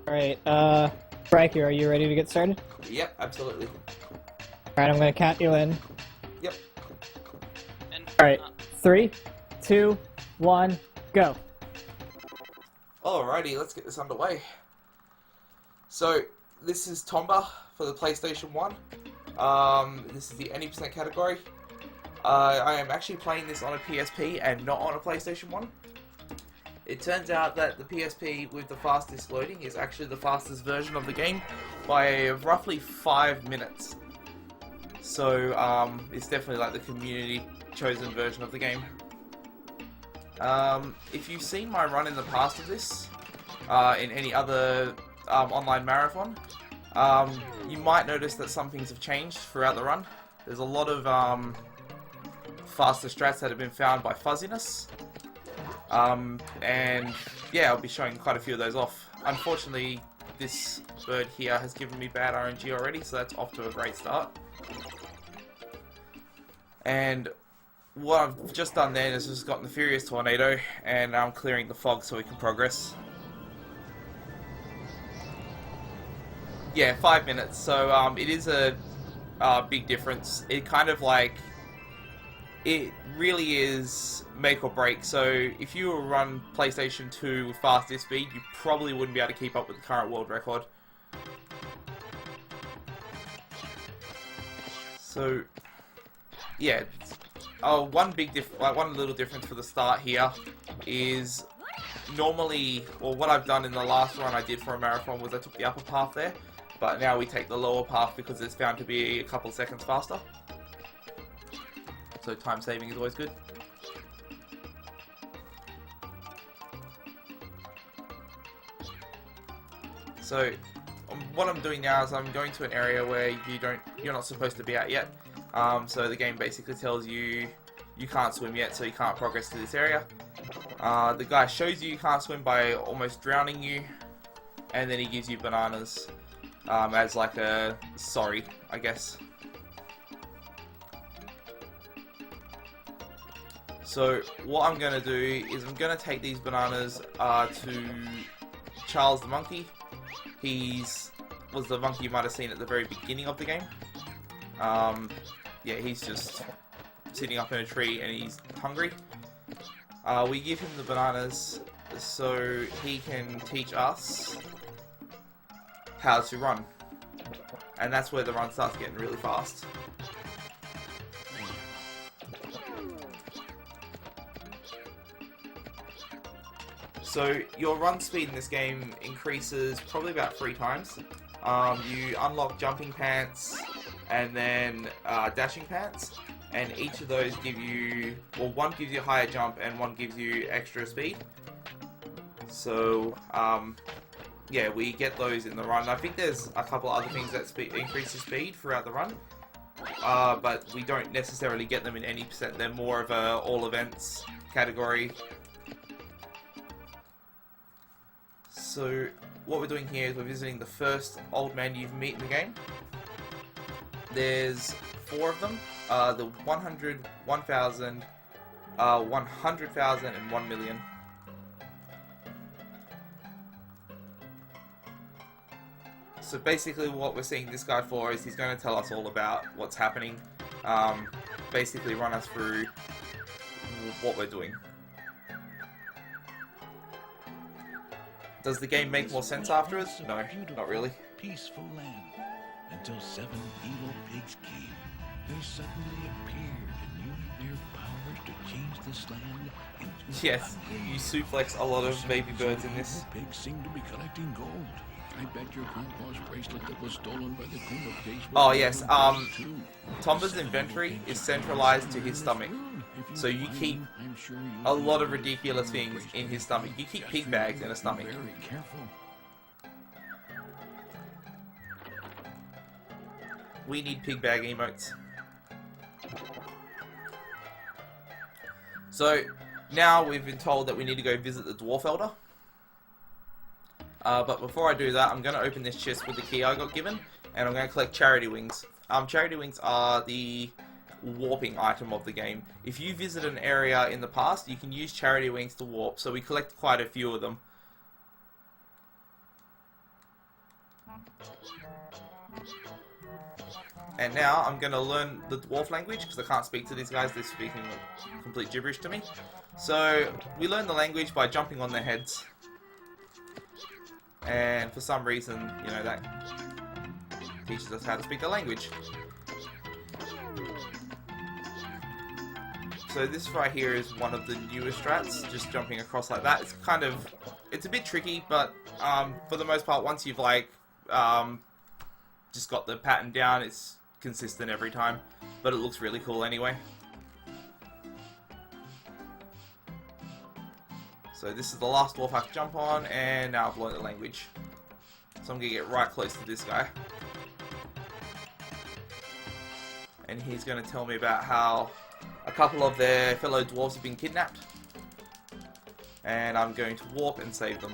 Alright, Raikou, are you ready to get started? Yep, absolutely. Alright, I'm gonna count you in. Yep. Alright, 3, 2, 1, go. Alrighty, let's get this underway. So, this is Tomba for the PlayStation 1. This is the any percent category. I am actually playing this on a PSP and not on a PlayStation 1. It turns out that the PSP with the fastest loading is actually the fastest version of the game by roughly 5 minutes. So, it's definitely like the community chosen version of the game. If you've seen my run in the past of this, in any other online marathon, you might notice that some things have changed throughout the run. There's a lot of faster strats that have been found by fuzziness. And yeah, I'll be showing quite a few of those off. Unfortunately, this bird here has given me bad RNG already, so that's off to a great start. And what I've just done then is just gotten the Furious Tornado, and I'm clearing the fog so we can progress. Yeah, 5 minutes, so it is a big difference. It kind of like, it really is make or break. So if you were to run PlayStation 2 with fastest speed, you probably wouldn't be able to keep up with the current world record. So yeah, one little difference for the start here is normally, or what I've done in the last run I did for a marathon was I took the upper path there, but now we take the lower path because it's found to be a couple seconds faster. So time saving is always good. So what I'm doing now is I'm going to an area where you're not supposed to be at yet. So the game basically tells you you can't swim yet, so you can't progress to this area. The guy shows you can't swim by almost drowning you, and then he gives you bananas as like a sorry, I guess. So what I'm going to do is I'm going to take these bananas to Charles the monkey. Was the monkey you might have seen at the very beginning of the game. Yeah, he's just sitting up in a tree and he's hungry. We give him the bananas so he can teach us how to run. And that's where the run starts getting really fast. So your run speed in this game increases probably about 3 times. You unlock jumping pants and then dashing pants, and each of those give you, well, one gives you a higher jump and one gives you extra speed. So yeah, we get those in the run. I think there's a couple other things that increase the speed throughout the run, but we don't necessarily get them in any percent. They're more of a all events category. So what we're doing here is we're visiting the first old man you meet in the game. There's 4 of them, the 100, 1,000, 100,000 and 1 million. So basically what we're seeing this guy for is he's going to tell us all about what's happening, basically run us through what we're doing. Does the game make more sense afterwards? No, not really. Peaceful land until 7 evil pigs came. They suddenly appeared and used their powers to change this land into Yes, you suplex a lot of baby birds in this. Pigs seem to be collecting gold. I bet your grandpa's bracelet that was stolen by the Tomba pigs. Oh yes, Tomba's inventory is centralized to his stomach. So you keep a lot of ridiculous things in his stomach. You keep pig bags in a stomach. Very careful. We need pig bag emotes. So now we've been told that we need to go visit the Dwarf Elder. But before I do that, I'm going to open this chest with the key I got given, and I'm going to collect Charity Wings. Charity Wings are the warping item of the game. If you visit an area in the past, you can use Charity Wings to warp, so we collect quite a few of them. And now I'm going to learn the dwarf language because I can't speak to these guys. They're speaking complete gibberish to me. So we learn the language by jumping on their heads. And for some reason, you know, that teaches us how to speak the language. So this right here is one of the newer strats, just jumping across like that. It's kind of, it's a bit tricky, but for the most part, once you've like just got the pattern down, it's consistent every time. But it looks really cool anyway. So this is the last dwarf I have to jump on, and now I've learned the language. So I'm going to get right close to this guy. And he's going to tell me about how a couple of their fellow dwarves have been kidnapped. And I'm going to warp and save them.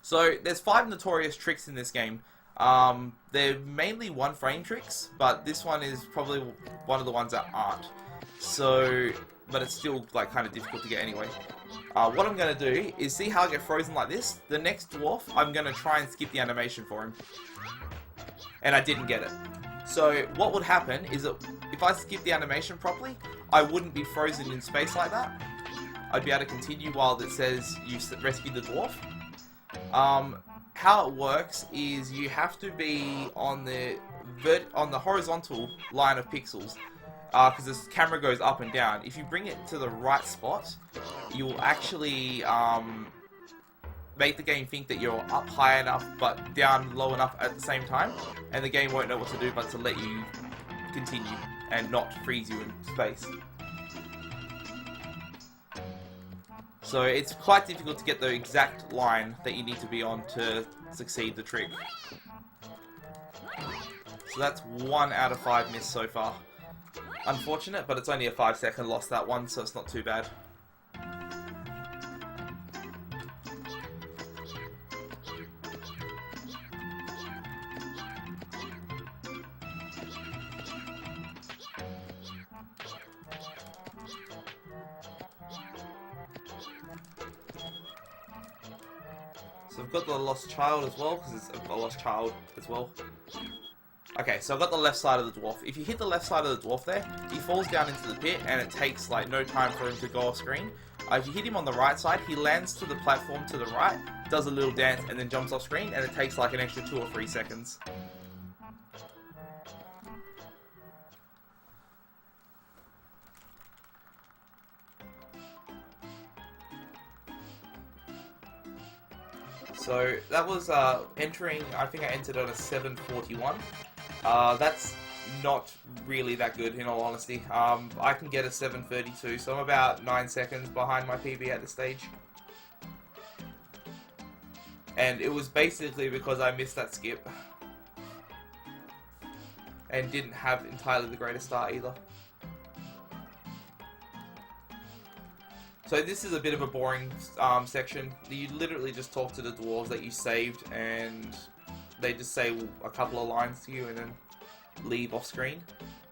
So there's 5 notorious tricks in this game. They're mainly one-frame tricks, but this one is probably one of the ones that aren't. So, but it's still like kind of difficult to get anyway. What I'm going to do is see how I get frozen like this. The next dwarf, I'm going to try and skip the animation for him. And I didn't get it. So what would happen is that if I skip the animation properly, I wouldn't be frozen in space like that. I'd be able to continue while it says you rescued the dwarf. How it works is you have to be on the horizontal line of pixels. Because this camera goes up and down. If you bring it to the right spot, you'll actually make the game think that you're up high enough but down low enough at the same time, and the game won't know what to do but to let you continue and not freeze you in space. So it's quite difficult to get the exact line that you need to be on to succeed the trick. So that's 1 out of 5 missed so far. Unfortunate, but it's only a 5-second loss, that one, so it's not too bad. So I've got the lost child as well, because it's a lost child as well. Okay, so I've got the left side of the dwarf. If you hit the left side of the dwarf there, he falls down into the pit and it takes like no time for him to go off screen. If you hit him on the right side, he lands to the platform to the right, does a little dance and then jumps off screen, and it takes like an extra 2 or 3 seconds. So that was entering, I think I entered on a 741. That's not really that good, in all honesty. I can get a 732, so I'm about 9 seconds behind my PB at this stage. And it was basically because I missed that skip. And didn't have entirely the greatest start either. So this is a bit of a boring section. You literally just talk to the dwarves that you saved, and they just say a couple of lines to you and then leave off screen.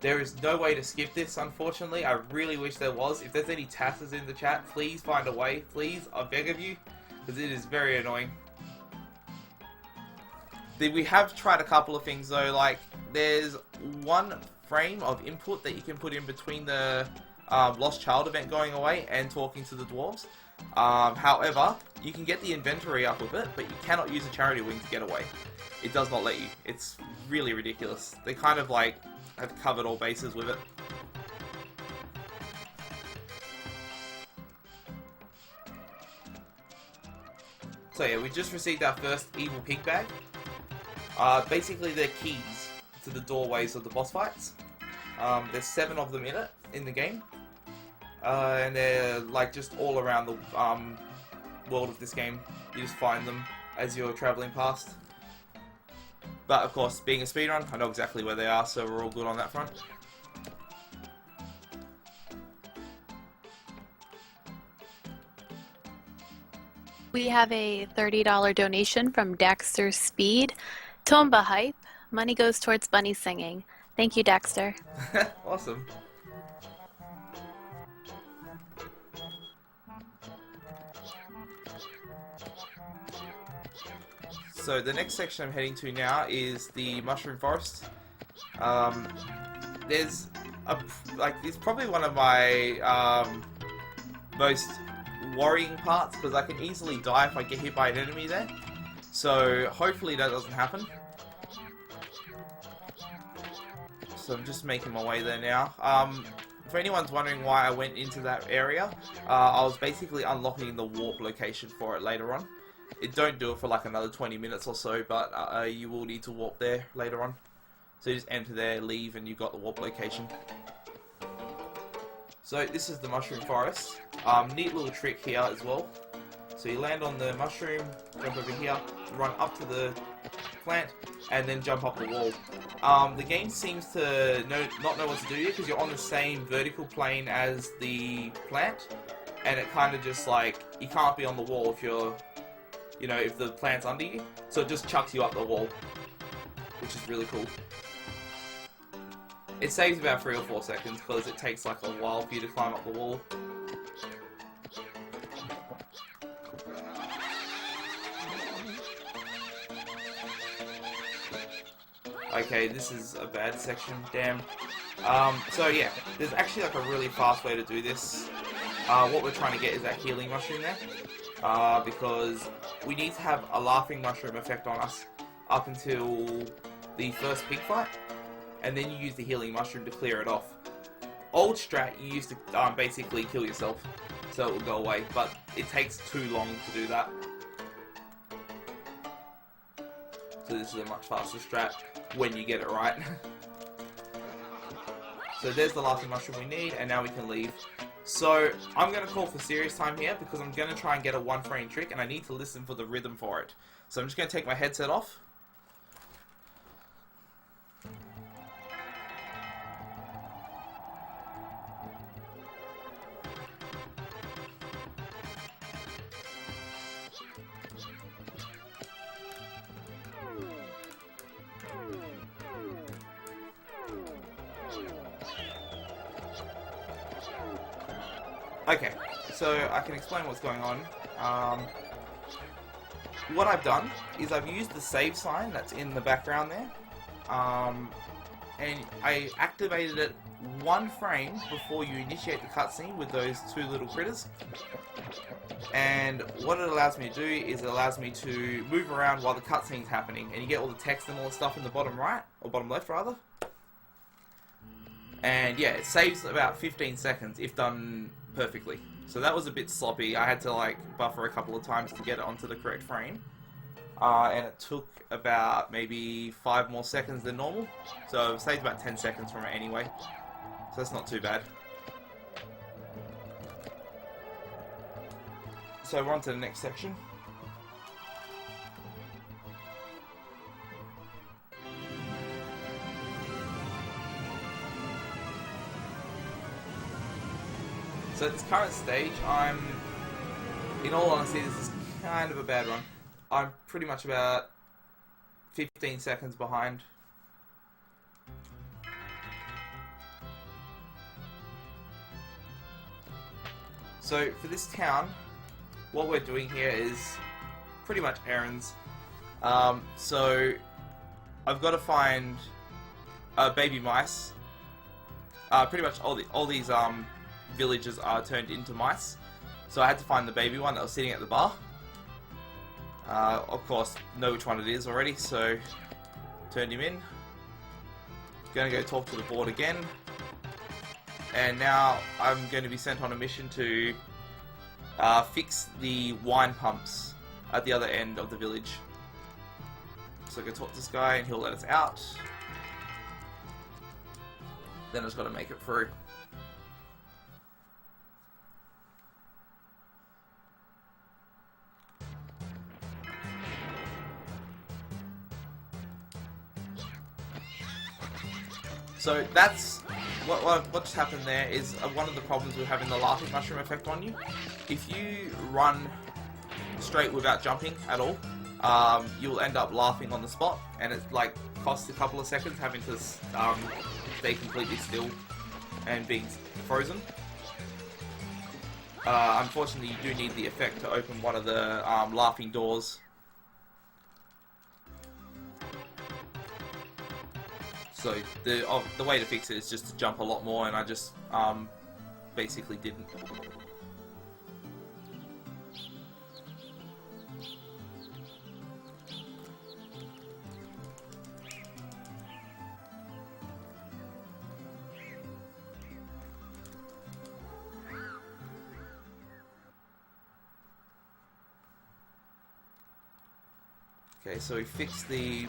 There is no way to skip this, unfortunately. I really wish there was. If there's any tassers in the chat, please find a way. Please, I beg of you, because it is very annoying. We have tried a couple of things though, like there's 1 frame of input that you can put in between the Lost Child event going away and talking to the dwarves. However, you can get the inventory up with it, but you cannot use a charity wing to get away. It does not let you. It's really ridiculous. They kind of like have covered all bases with it. So yeah, we just received our first evil pig bag. Basically they're keys to the doorways of the boss fights. There's 7 of them in the game. And they're like just all around the world of this game. You just find them as you're travelling past. But of course, being a speedrun, I know exactly where they are, so we're all good on that front. We have a $30 donation from Daxter Speed. Tomba hype. Money goes towards bunny singing. Thank you, Daxter. Awesome. so the next section I'm heading to now is the Mushroom Forest. There's it's probably one of my most worrying parts, because I can easily die if I get hit by an enemy there. So hopefully that doesn't happen. So I'm just making my way there now. For anyone's wondering why I went into that area, I was basically unlocking the warp location for it later on. It don't do it for like another 20 minutes or so, but you will need to warp there later on. So you just enter there, leave, and you've got the warp location. So this is the Mushroom Forest. Neat little trick here as well. So you land on the mushroom, jump over here, run up to the plant, and then jump up the wall. The game seems to not know what to do here, because you're on the same vertical plane as the plant, and it kind of just like, you can't be on the wall if you're, if the plant's under you, so it just chucks you up the wall, which is really cool. It saves about 3 or 4 seconds, because it takes like a while for you to climb up the wall. Okay, this is a bad section, damn. So yeah, there's actually like a really fast way to do this. What we're trying to get is that healing mushroom there. Because we need to have a laughing mushroom effect on us up until the first pig fight. And then you use the healing mushroom to clear it off. Old strat, you used to basically kill yourself, so it will go away, but it takes too long to do that. So this is a much faster strat when you get it right. So there's the laughing mushroom we need, and now we can leave. So I'm going to call for serious time here, because I'm going to try and get a 1-frame trick, and I need to listen for the rhythm for it. So I'm just going to take my headset off. Okay, so I can explain what's going on. What I've done is I've used the save sign that's in the background there, and I activated it 1 frame before you initiate the cutscene with those 2 little critters. And what it allows me to do is it allows me to move around while the cutscene's happening, and you get all the text and all the stuff in the bottom right, or bottom left rather. And yeah, it saves about 15 seconds if done perfectly. So that was a bit sloppy. I had to like buffer a couple of times to get it onto the correct frame. And it took about maybe 5 more seconds than normal. So it saved about 10 seconds from it anyway. So that's not too bad. So we're on to the next section. So at this current stage, in all honesty, this is kind of a bad run. I'm pretty much about 15 seconds behind. So for this town, what we're doing here is pretty much errands. So I've got to find baby mice. Pretty much all these villages are turned into mice. So I had to find the baby one that was sitting at the bar. Of course, know which one it is already, so turned him in. Gonna go talk to the board again. And now I'm going to be sent on a mission to fix the wine pumps at the other end of the village. So go talk to this guy and he'll let us out. Then I just got to make it through. So that's what's happened there is one of the problems with having the laughing mushroom effect on you. If you run straight without jumping at all, you'll end up laughing on the spot, and it like costs a couple of seconds having to stay completely still and being frozen. Unfortunately, you do need the effect to open one of the laughing doors. So the way to fix it is just to jump a lot more, and I just basically didn't. Okay, so we fixed the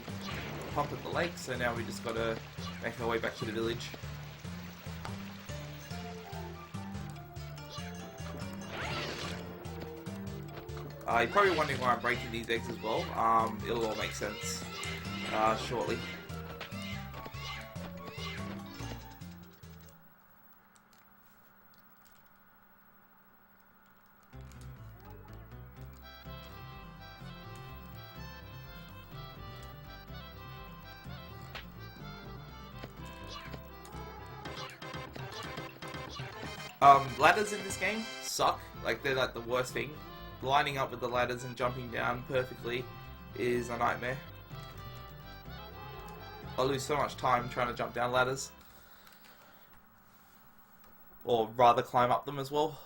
pump at the lake, so now we just gotta make our way back to the village. You're probably wondering why I'm breaking these eggs as well. It'll all make sense shortly. Ladders in this game suck. Like, they're like the worst thing. Lining up with the ladders and jumping down perfectly is a nightmare. I lose so much time trying to jump down ladders. Or rather climb up them as well.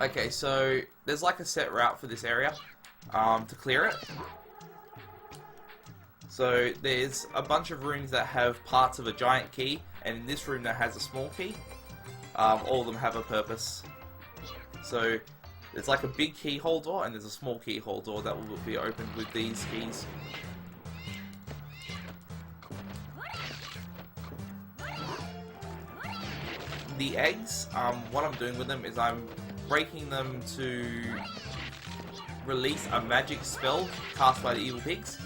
Okay, so there's like a set route for this area to clear it. So there's a bunch of rooms that have parts of a giant key, and in this room that has a small key. All of them have a purpose. So there's like a big keyhole door, and there's a small keyhole door that will be opened with these keys. The eggs, what I'm doing with them is I'm breaking them to release a magic spell cast by the evil pigs.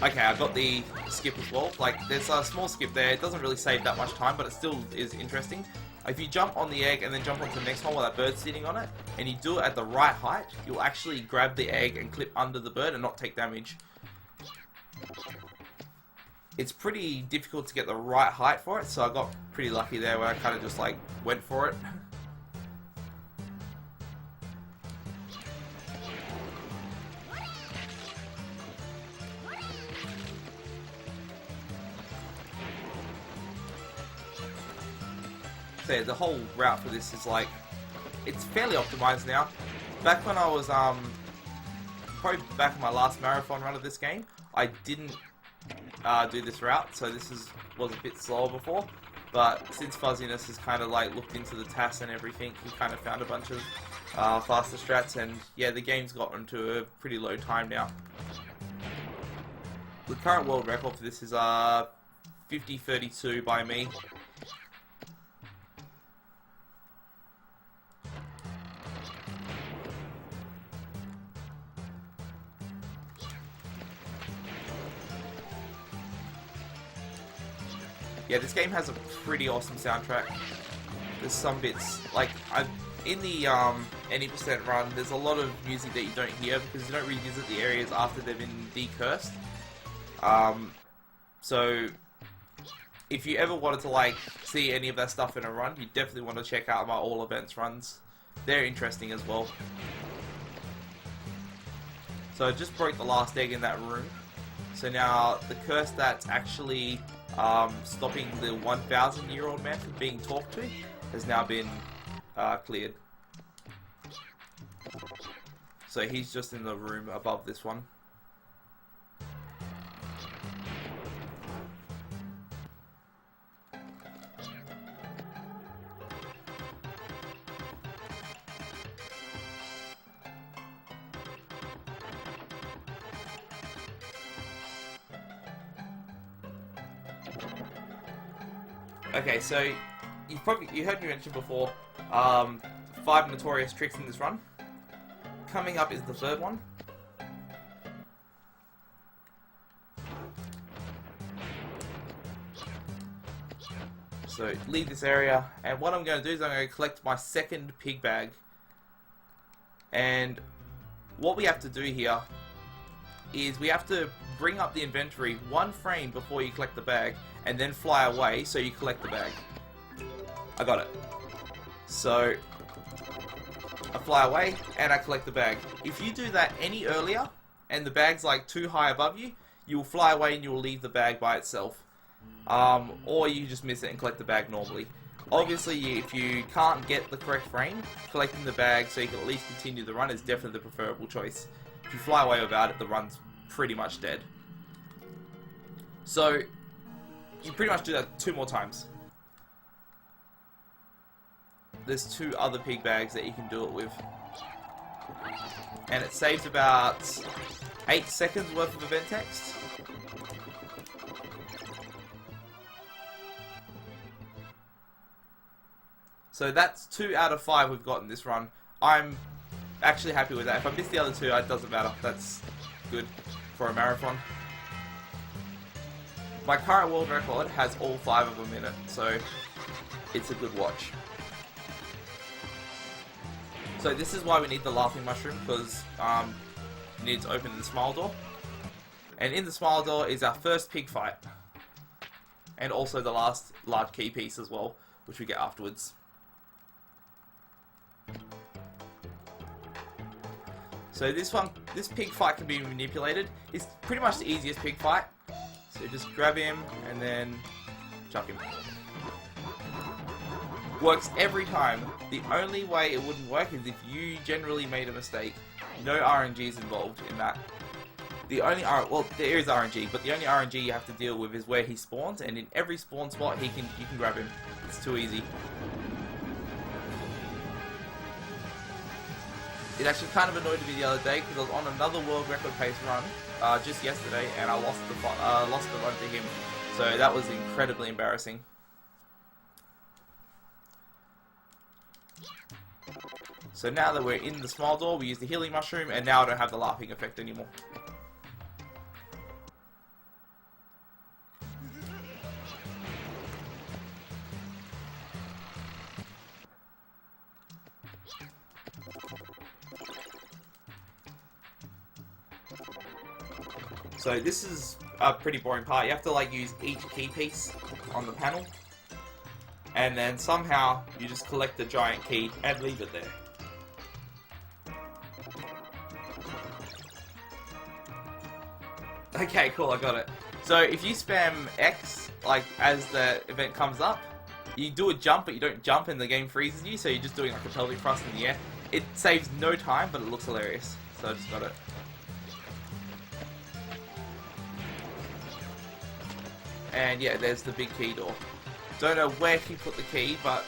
Okay, I got the skip as well. Like, there's a small skip there. It doesn't really save that much time, but it still is interesting. If you jump on the egg and then jump onto the next one while that bird's sitting on it, and you do it at the right height, you'll actually grab the egg and clip under the bird and not take damage. It's pretty difficult to get the right height for it, so I got pretty lucky there where I kind of just like went for it. So yeah, the whole route for this is like, it's fairly optimized now. Back when I was probably back in my last marathon run of this game, I didn't do this route, so this was a bit slower before. But since Fuzziness has kind of like looked into the TAS and everything, he kind of found a bunch of faster strats, and yeah, the game's gotten to a pretty low time now. The current world record for this is 50:32 by me. Yeah, this game has a pretty awesome soundtrack. There's some bits, like, in the any percent run, there's a lot of music that you don't hear because you don't revisit the areas after they've been decursed. So, if you ever wanted to, like, see any of that stuff in a run, you definitely want to check out my all events runs. They're interesting as well. So I just broke the last egg in that room. So now, the curse that's actually stopping the 1,000-year-old man from being talked to has now been cleared. So he's just in the room above this one. Okay, so you heard me mention before 5 notorious tricks in this run. Coming up is the third one. So leave this area, and what I'm going to do is I'm going to collect my second pig bag. And what we have to do here is we have to bring up the inventory 1 frame before you collect the bag, and then fly away so you collect the bag. I got it. So I fly away, and I collect the bag. If you do that any earlier, and the bag's like too high above you, you will fly away and you will leave the bag by itself. Or you just miss it and collect the bag normally. Obviously, if you can't get the correct frame, collecting the bag so you can at least continue the run is definitely the preferable choice. If you fly away without it, the run's pretty much dead. So, you pretty much do that 2 more times. There's 2 other pig bags that you can do it with. And it saves about 8 seconds worth of event text. So that's 2 out of 5 we've got in this run. I'm actually happy with that. If I miss the other 2, it doesn't matter. That's good for a marathon. My current world record has all 5 of them in it, so it's a good watch. So this is why we need the laughing mushroom, because we need to open the smile door. And in the smile door is our first pig fight. And also the last large key piece as well, which we get afterwards. So this pig fight can be manipulated. It's pretty much the easiest pig fight. So just grab him and then chuck him. Works every time. The only way it wouldn't work is if you generally made a mistake. No RNG is involved in that. The only well, there is RNG, but the only RNG you have to deal with is where he spawns, and in every spawn spot you can grab him. It's too easy. It actually kind of annoyed me the other day because I was on another world record pace run just yesterday, and I lost the run to him. So that was incredibly embarrassing. So now that we're in the smile door, we use the healing mushroom, and now I don't have the laughing effect anymore. So this is a pretty boring part. You have to like use each key piece on the panel, and then somehow you just collect the giant key and leave it there. Okay, cool, I got it. So if you spam X, like as the event comes up, you do a jump, but you don't jump and the game freezes you, so you're just doing like a pelvic thrust in the air. It saves no time, but it looks hilarious. So I just got it. And yeah, there's the big key door. Don't know where he put the key, but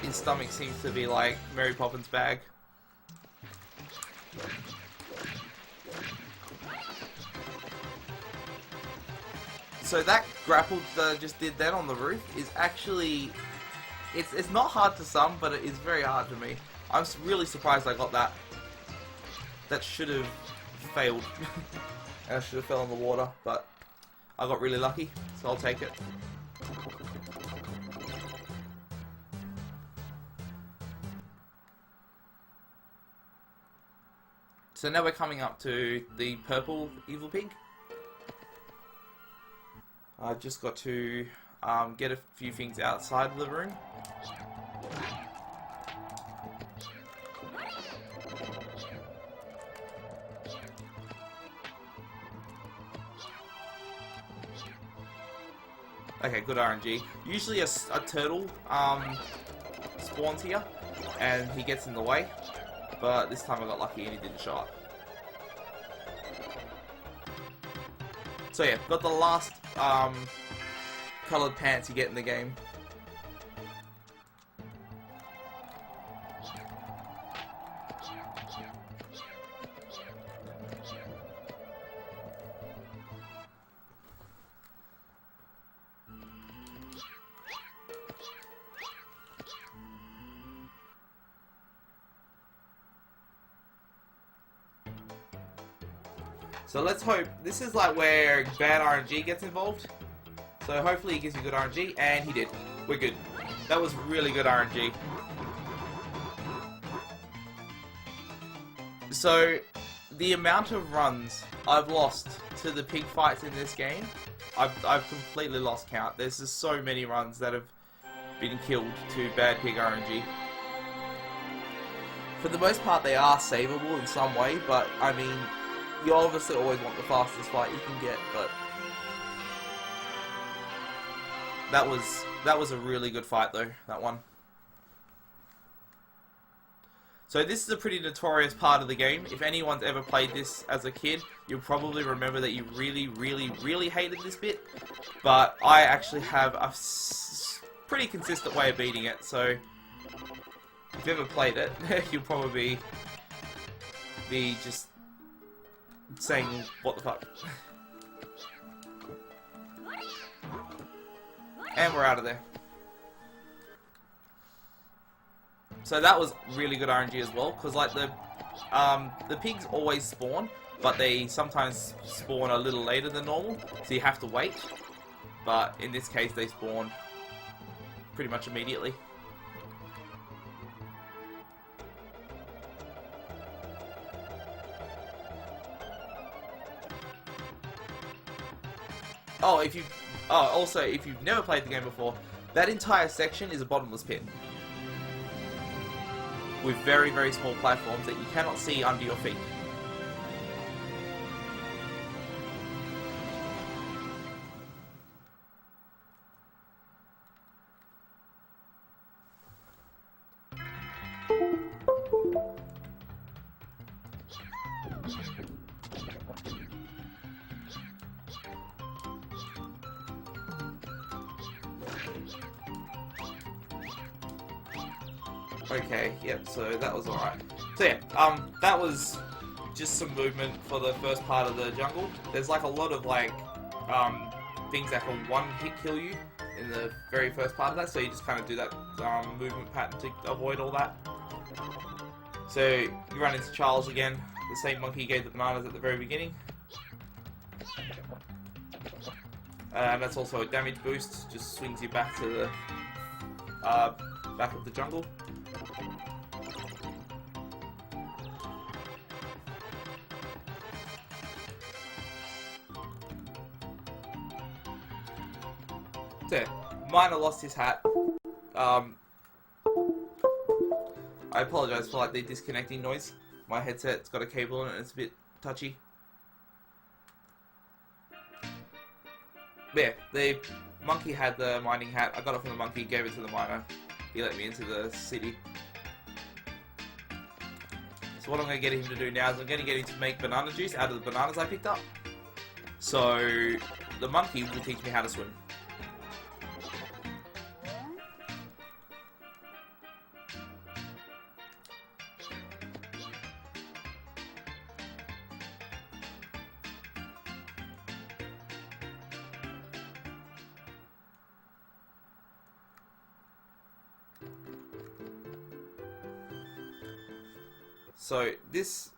his stomach seems to be like Mary Poppins' bag. So that grapple that I just did then on the roof is actually... It's not hard to some, but it is very hard to me. I'm really surprised I got that. That should have failed. And I should have fell in the water, but I got really lucky, so I'll take it. So now we're coming up to the purple evil pig. I've just got to get a few things outside of the room. Okay, good RNG. Usually a turtle spawns here, and he gets in the way. But this time I got lucky and he didn't show up. So yeah, got the last coloured pants you get in the game. So let's hope, this is like where bad RNG gets involved. So hopefully he gives you good RNG, and he did. We're good. That was really good RNG. So, the amount of runs I've lost to the pig fights in this game, I've completely lost count. There's just so many runs that have been killed to bad pig RNG. For the most part, they are savable in some way, but I mean, you obviously always want the fastest fight you can get, but that was a really good fight though, that one. So this is a pretty notorious part of the game. If anyone's ever played this as a kid, you'll probably remember that you really hated this bit. But I actually have a pretty consistent way of beating it, so if you've ever played it, you'll probably be just saying, what the fuck? And we're out of there. So that was really good RNG as well, because like the pigs always spawn, but they sometimes spawn a little later than normal, so you have to wait. But in this case, they spawn pretty much immediately. Oh, also, if you've never played the game before, that entire section is a bottomless pit with very small platforms that you cannot see under your feet. Okay, yep, so that was alright. So yeah, that was just some movement for the first part of the jungle. There's like a lot of like, things that can one-hit kill you in the very first part of that, so you just kind of do that movement pattern to avoid all that. So you run into Charles again, the same monkey you gave the bananas at the very beginning. And that's also a damage boost, just swings you back to the back of the jungle. So, Miner lost his hat. I apologize for like the disconnecting noise. My headset's got a cable in it and it's a bit touchy. But yeah, the monkey had the mining hat. I got it from the monkey, gave it to the miner. He let me into the city. So what I'm going to get him to do now is I'm going to get him to make banana juice out of the bananas I picked up. So the monkey will teach me how to swim. So this,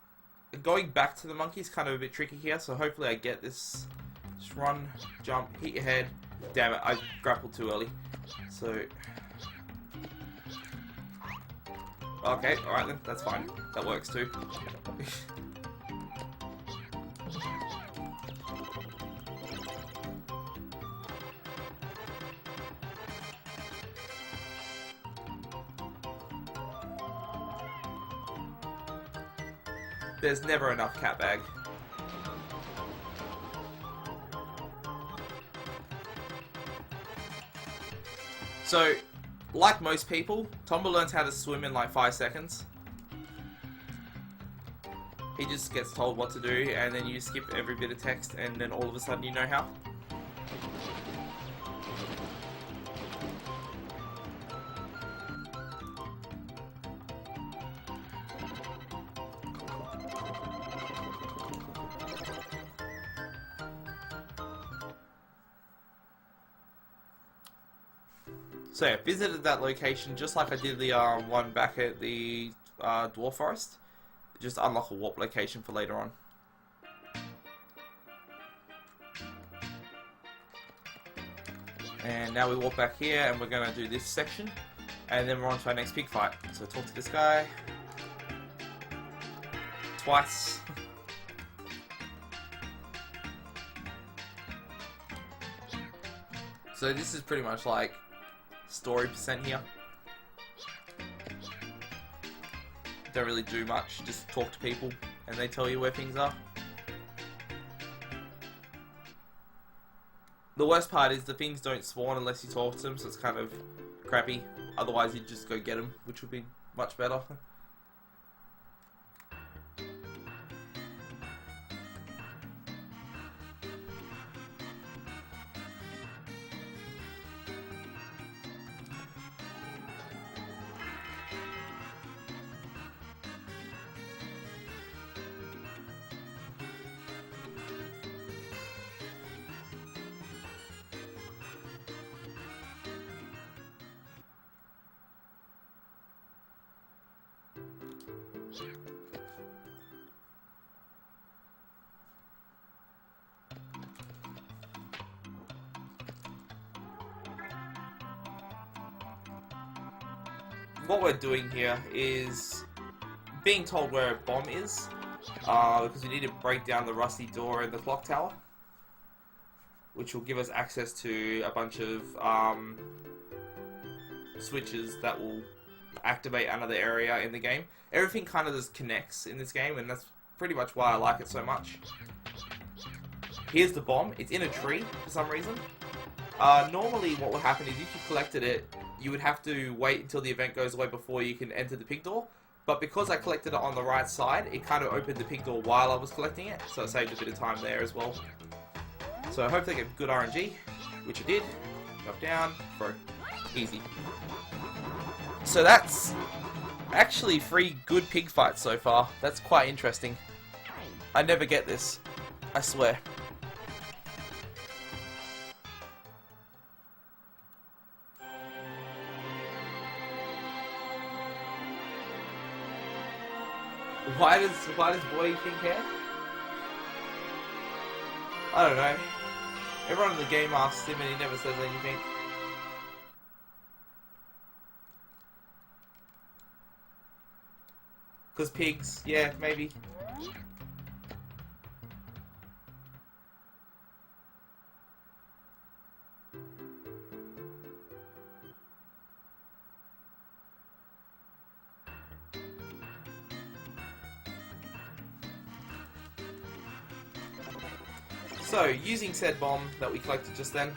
going back to the monkey is kind of a bit tricky here, so hopefully I get this. Just run, jump, hit your head. Damn it, I grappled too early. So, okay, alright then, that's fine. That works too. There's never enough cat bag. So, like most people, Tomba learns how to swim in like 5 seconds. He just gets told what to do, and then you skip every bit of text, and then all of a sudden you know how. So yeah, visited that location just like I did the one back at the Dwarf Forest. Just unlock a warp location for later on. And now we walk back here and we're going to do this section. And then we're on to our next pig fight. So talk to this guy. Twice. So this is pretty much like story % here. don't really do much. Just talk to people, and they tell you where things are. The worst part is the things don't spawn unless you talk to them, so it's kind of crappy. Otherwise, you'd just go get them, which would be much better. What we're doing here is being told where a bomb is, because we need to break down the rusty door in the clock tower, which will give us access to a bunch of switches that will activate another area in the game. Everything kind of just connects in this game, and that's pretty much why I like it so much. Here's the bomb. It's in a tree for some reason. Normally what would happen is if you collected it, you would have to wait until the event goes away before you can enter the pig door. But because I collected it on the right side, it kind of opened the pig door while I was collecting it, so it saved a bit of time there as well. So I hope they get good RNG, which I did. Drop down, throw. Easy. So that's actually 3 good pig fights so far. That's quite interesting. I never get this, I swear. Why does boy think hair? I don't know. Everyone in the game asks him and he never says anything. Cause pigs, yeah, maybe. So, using said bomb that we collected just then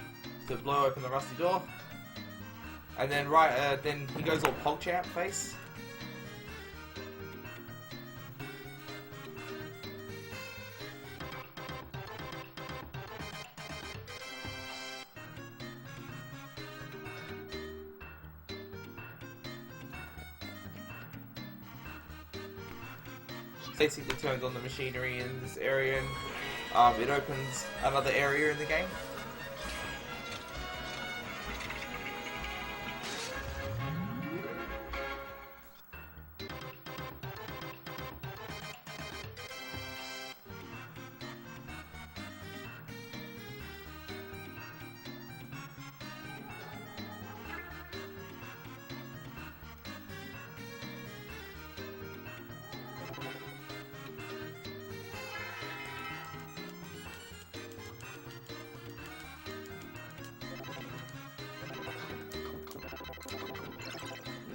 to blow open the rusty door, and then then he goes all PogChamp face. Basically turns on the machinery in this area and it opens another area in the game.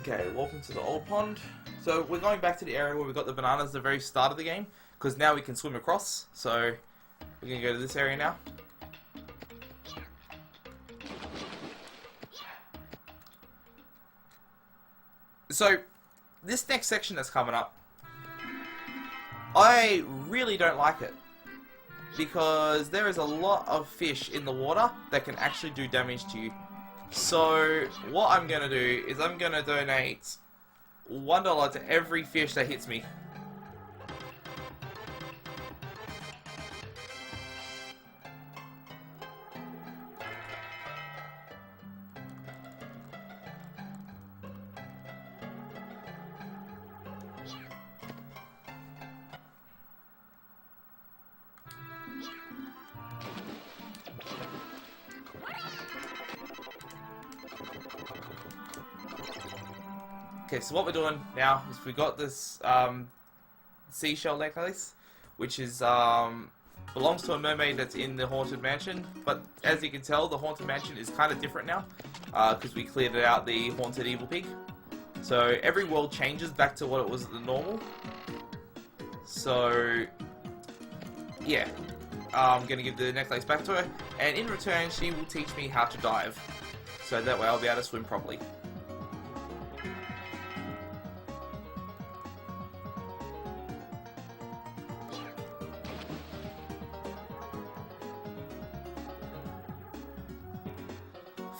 Okay, welcome to the old pond. So we're going back to the area where we got the bananas at the very start of the game, because now we can swim across. So we're going to go to this area now. So this next section that's coming up, I really don't like it, because there is a lot of fish in the water that can actually do damage to you. So what I'm going to do is I'm going to donate $1 to every fish that hits me. Okay, so what we're doing now is we got this seashell necklace, which is belongs to a mermaid that's in the Haunted Mansion. But as you can tell, the Haunted Mansion is kind of different now, because we cleared out the Haunted Evil Pig. So every world changes back to what it was at the normal. So yeah, I'm gonna give the necklace back to her, and in return she will teach me how to dive. So that way I'll be able to swim properly.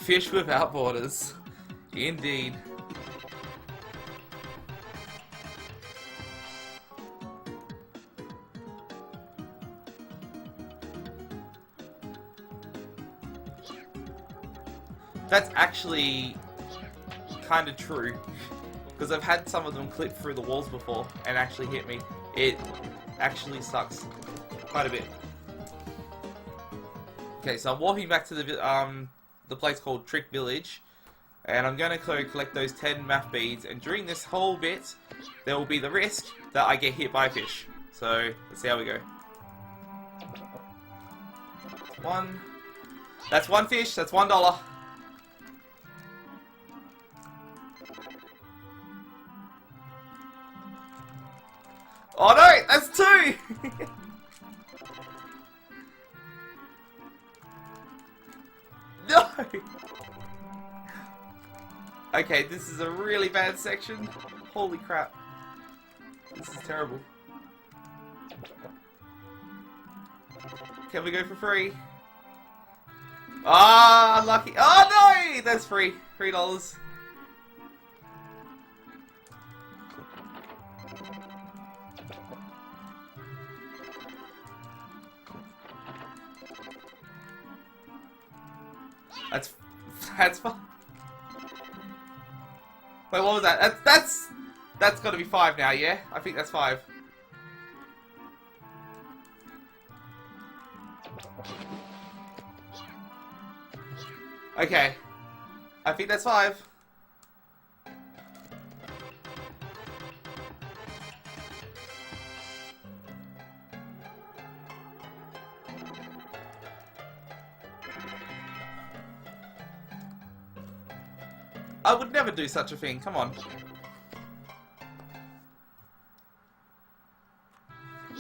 Fish without borders. Indeed. That's actually kind of true, because I've had some of them clip through the walls before and actually hit me. It actually sucks quite a bit. Okay, so I'm walking back to the place called Trick Village, and I'm going to go collect those 10 math beads, and during this whole bit there will be the risk that I get hit by a fish. So let's see how we go. One. That's one fish, that's $1. Oh no, that's 2! No! Okay, this is a really bad section. Holy crap. This is terrible. Can we go for free? Ah, unlucky. Oh no! That's free. $3. That's fine. Wait, what was that? That's got to be 5 now, yeah? I think that's 5. Okay. I think that's 5. I would never do such a thing, come on.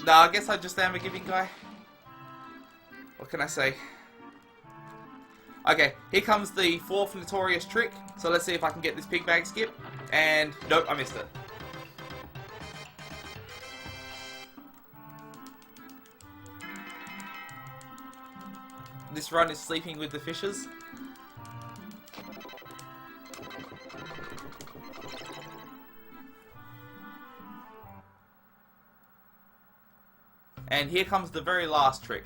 Nah, I guess I just am a giving guy. What can I say? Okay, here comes the 4th notorious trick. So let's see if I can get this pig bag skip. And nope, I missed it. This run is sleeping with the fishes. And here comes the very last trick.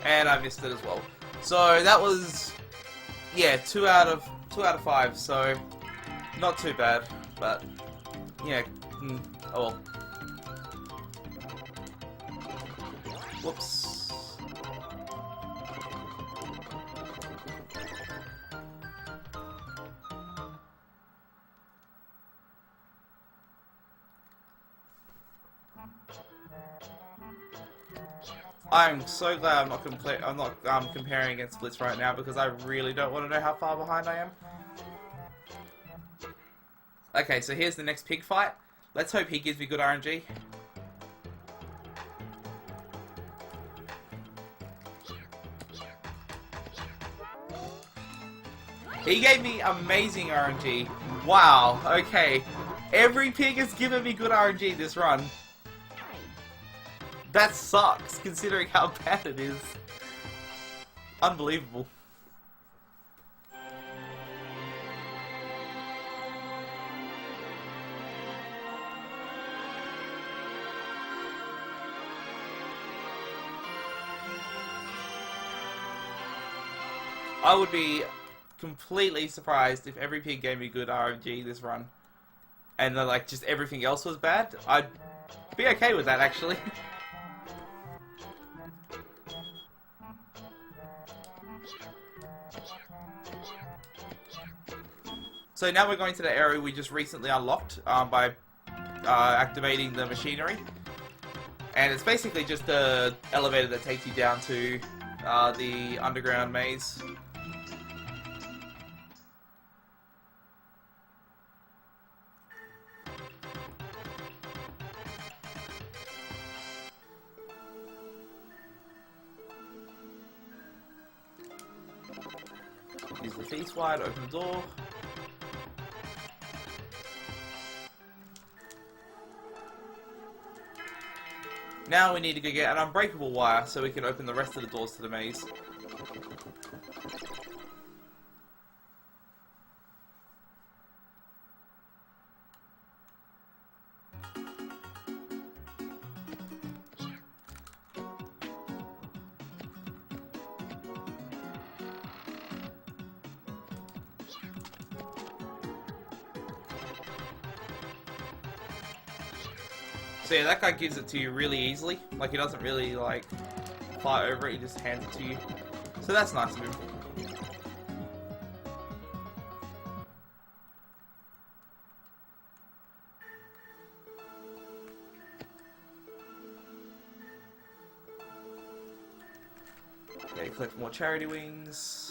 And I missed it as well. So that was, yeah, 2 out of 5. So not too bad, but yeah. Oh well. Whoops. I'm so glad I'm not comparing against Blitz right now, because I really don't want to know how far behind I am. Okay, so here's the next pig fight. Let's hope he gives me good RNG. He gave me amazing RNG. Wow, okay. Every pig has given me good RNG this run. That sucks, considering how bad it is. Unbelievable. I would be completely surprised if every pig gave me good RNG this run, and then, like, just everything else was bad. I'd be okay with that, actually. So now we're going to the area we just recently unlocked by activating the machinery. And it's basically just the elevator that takes you down to the underground maze. Use the feast wide, open the door. Now we need to go get an unbreakable wire so we can open the rest of the doors to the maze. So yeah, that guy gives it to you really easily. Like, he doesn't really, like, fly over it, he just hands it to you. So that's nice of him. Okay, collect more charity wings.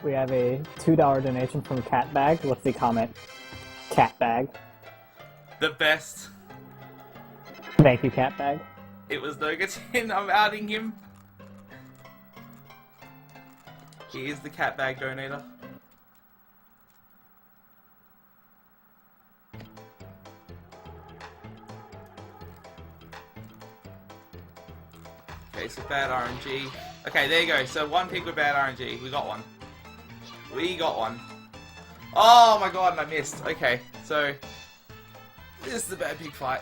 We have a $2 donation from Cat Bag with the comment, Cat Bag. The best. Thank you, Cat Bag. It was Nogatin, I'm outing him. He is the cat bag donator. Okay, so bad RNG. Okay, there you go. So one pig with bad RNG. We got one. We got one. Oh my god, and I missed. Okay, so this is the bad pig fight.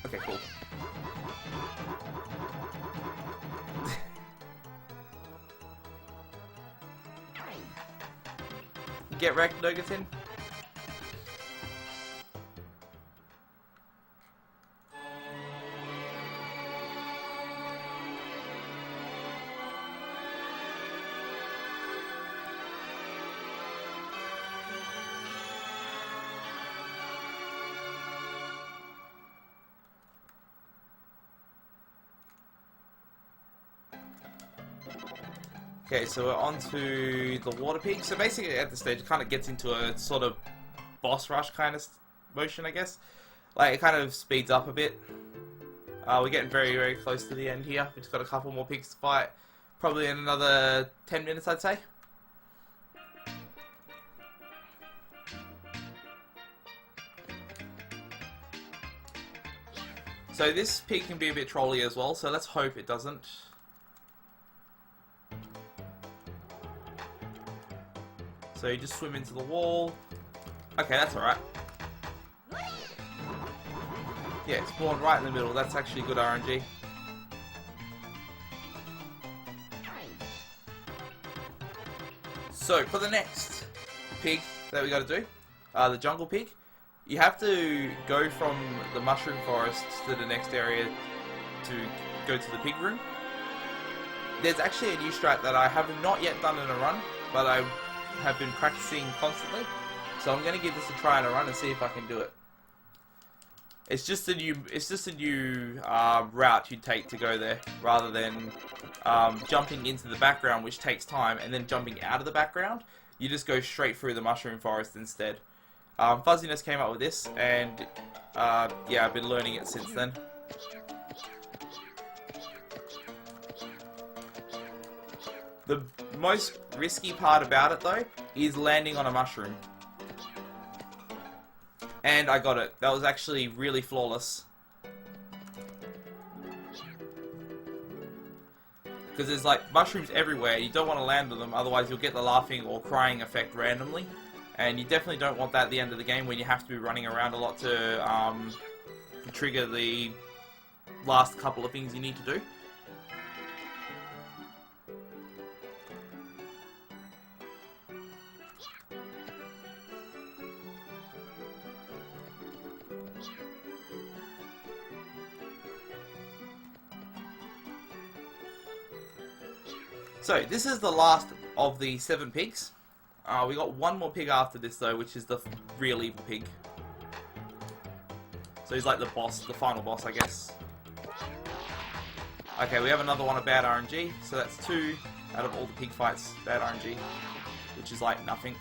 Okay, cool. Get wrecked, Nogatin. Okay, so we're on to the water pig. So basically at this stage it kind of gets into a sort of boss rush kind of motion, I guess. Like, it kind of speeds up a bit. We're getting very, very close to the end here. We've just got a couple more pigs to fight. Probably in another 10 minutes, I'd say. So this pig can be a bit trolly as well, so let's hope it doesn't. So you just swim into the wall. Okay, that's alright. Yeah, it's spawned right in the middle. That's actually good RNG. So, for the next pig that we gotta do, the jungle pig, you have to go from the mushroom forest to the next area to go to the pig room. There's actually a new strat that I have not yet done in a run, but I have been practicing constantly, so I'm going to give this a try in a run and see if I can do it. It's just a new route you take to go there, rather than jumping into the background, which takes time, and then jumping out of the background. You just go straight through the mushroom forest instead. Fuzziness came up with this, and yeah, I've been learning it since then. The most risky part about it, though, is landing on a mushroom. And I got it. That was actually really flawless. Because there's like mushrooms everywhere. You don't want to land on them, otherwise you'll get the laughing or crying effect randomly. And you definitely don't want that at the end of the game when you have to be running around a lot to trigger the last couple of things you need to do. So this is the last of the 7 pigs. We got one more pig after this though, which is the real evil pig. So he's like the boss, the final boss, I guess. Okay, we have another one of bad RNG, so that's 2 out of all the pig fights, bad RNG, which is like nothing.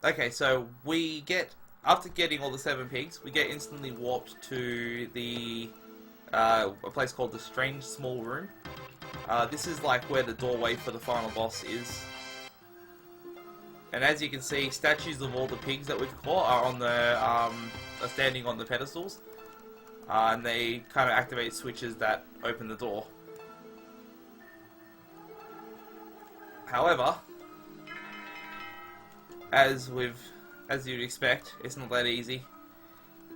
Okay, so we get, after getting all the 7 pigs, we get instantly warped to the, a place called the Strange Small Room. This is like where the doorway for the final boss is. And as you can see, statues of all the pigs that we've caught are on the, are standing on the pedestals. And they kind of activate switches that open the door. However, as you'd expect, it's not that easy.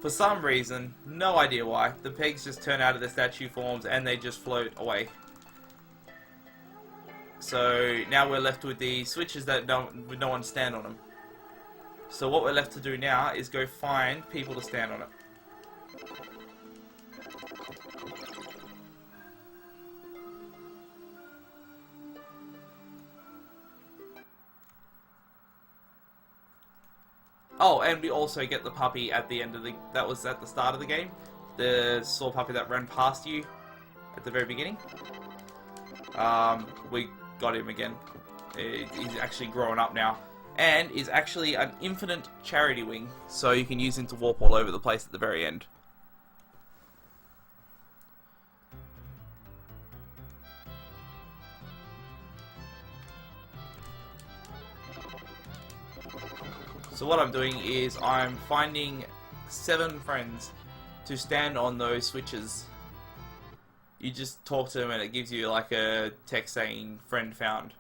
For some reason, no idea why, the pigs just turn out of their statue forms and they just float away. So now we're left with the switches that with no one stand on them. So what we're left to do now is go find people to stand on it. Oh, and we also get the puppy at the end of the... That was at the start of the game. The saw puppy that ran past you at the very beginning. We got him again. He's actually growing up now. And is actually an infinite charity wing. So you can use him to warp all over the place at the very end. So what I'm doing is I'm finding 7 friends to stand on those switches. You just talk to them and it gives you like a text saying friend found.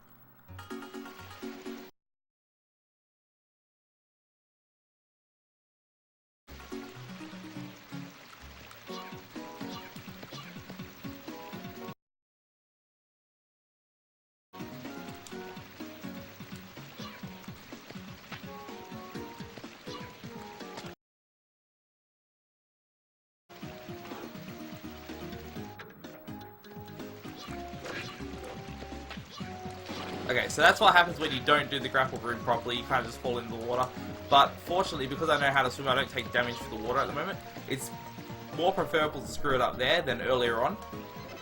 Okay, so that's what happens when you don't do the grapple room properly, you kind of just fall into the water. But fortunately, because I know how to swim, I don't take damage for the water at the moment. It's more preferable to screw it up there than earlier on,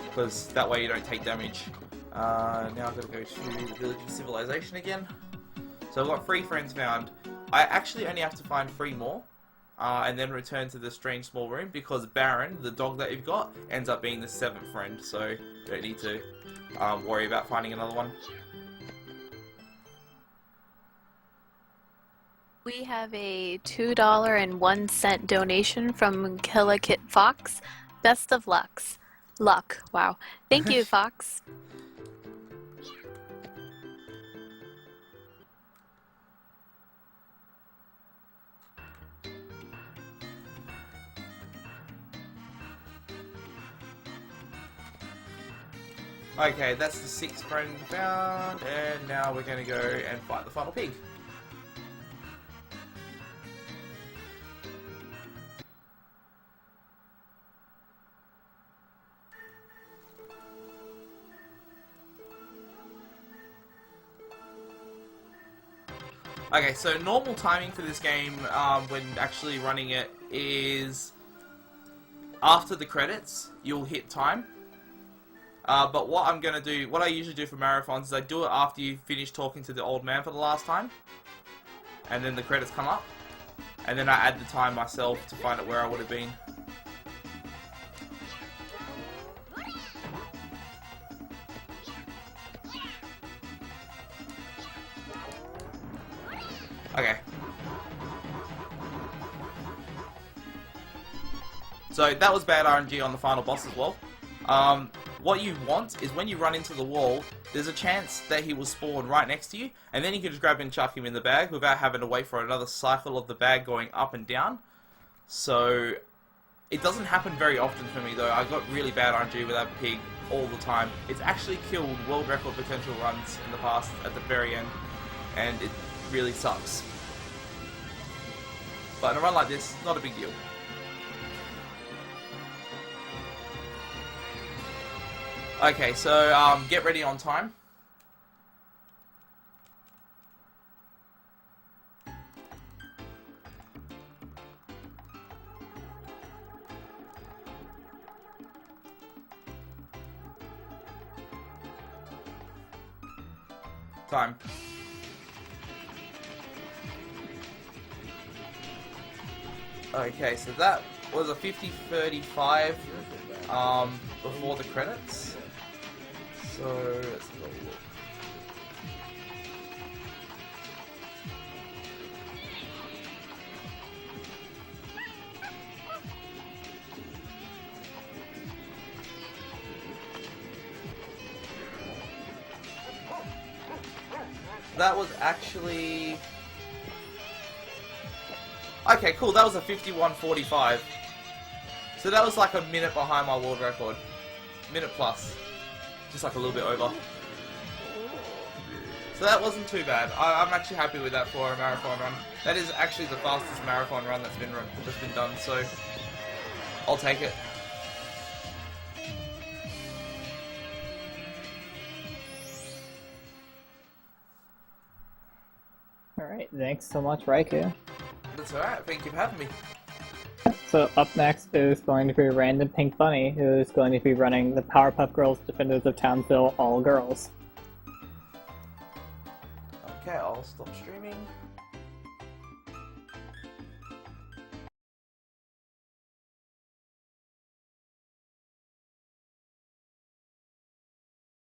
because that way you don't take damage. Now I've got to go to Village of Civilization again. So I've got 3 friends found. I actually only have to find 3 more, and then return to the Strange Small Room, because Baron, the dog that you've got, ends up being the 7th friend, so you don't need to worry about finding another one. We have a $2.01 donation from Killikit Fox. Best of luck. Wow. Thank you, Fox. Okay, that's the 6th friend found, and now we're going to go and fight the final pig. Okay, so normal timing for this game, when actually running it, is after the credits, you'll hit time. But what I'm going to do, what I usually do for marathons, is I do it after you finish talking to the old man for the last time. And then the credits come up. And then I add the time myself to find out where I would have been. Okay. So that was bad RNG on the final boss as well. What you want is when you run into the wall, there's a chance that he will spawn right next to you, and then you can just grab and chuck him in the bag without having to wait for another cycle of the bag going up and down. So it doesn't happen very often for me though. I got really bad RNG with that pig all the time. It's actually killed world record potential runs in the past at the very end, and it really sucks. But in a run like this, not a big deal. Okay, so get ready on time. Time. Okay, so that was a 50-35 before the credits. So let's have a look. That was actually... Okay, cool, that was a 51-45. So that was like a minute behind my world record. Minute plus. Just like a little bit over. So that wasn't too bad. I'm actually happy with that for a marathon run. That is actually the fastest marathon run that's been done, so I'll take it. Alright, thanks so much, Raikou. That's alright, thank you for having me. So up next is going to be Random Pink Bunny, who is going to be running the Powerpuff Girls Defenders of Townsville All Girls. Okay, I'll stop streaming.